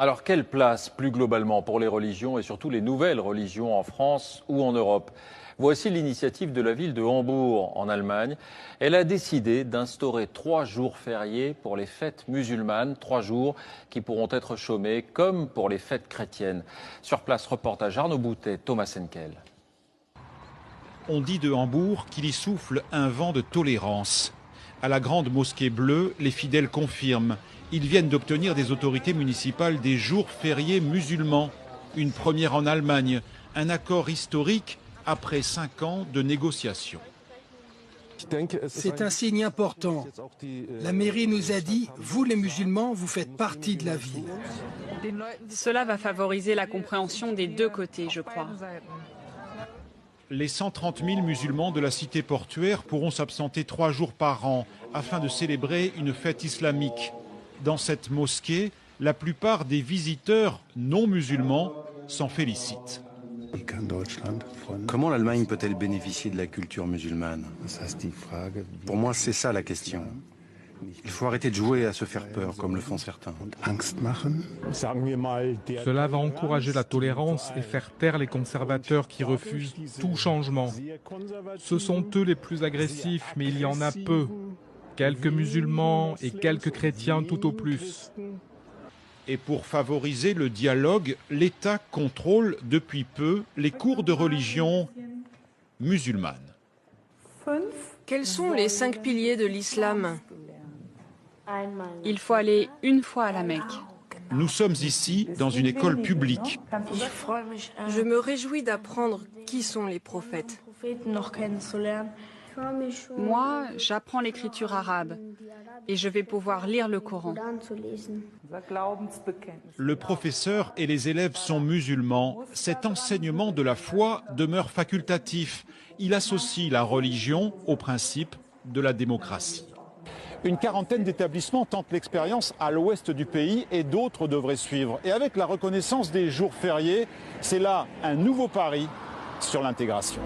Alors, quelle place, plus globalement, pour les religions et surtout les nouvelles religions en France ou en Europe? Voici l'initiative de la ville de Hambourg, en Allemagne. Elle a décidé d'instaurer 3 jours fériés pour les fêtes musulmanes, 3 jours qui pourront être chômés comme pour les fêtes chrétiennes. Sur place, reportage Arnaud Boutet, Thomas Senkel. On dit de Hambourg qu'il y souffle un vent de tolérance. À la grande mosquée bleue, les fidèles confirment. Ils viennent d'obtenir des autorités municipales des jours fériés musulmans. Une première en Allemagne, un accord historique après 5 ans de négociations. C'est un signe important. La mairie nous a dit, vous les musulmans, vous faites partie de la ville. Cela va favoriser la compréhension des deux côtés, je crois. Les 130 000 musulmans de la cité portuaire pourront s'absenter 3 jours par an afin de célébrer une fête islamique. Dans cette mosquée, la plupart des visiteurs non musulmans s'en félicitent. Comment l'Allemagne peut-elle bénéficier de la culture musulmane? Pour moi, c'est ça la question. Il faut arrêter de jouer à se faire peur, comme le font certains. Cela va encourager la tolérance et faire taire les conservateurs qui refusent tout changement. Ce sont eux les plus agressifs, mais il y en a peu. Quelques musulmans et quelques chrétiens tout au plus. Et pour favoriser le dialogue, l'État contrôle depuis peu les cours de religion musulmane. Quels sont les 5 piliers de l'islam? Il faut aller une fois à la Mecque. Nous sommes ici dans une école publique. Je me réjouis d'apprendre qui sont les prophètes. Moi, j'apprends l'écriture arabe et je vais pouvoir lire le Coran. Le professeur et les élèves sont musulmans. Cet enseignement de la foi demeure facultatif. Il associe la religion au principe de la démocratie. Une quarantaine d'établissements tentent l'expérience à l'ouest du pays et d'autres devraient suivre. Et avec la reconnaissance des jours fériés, c'est là un nouveau pari sur l'intégration.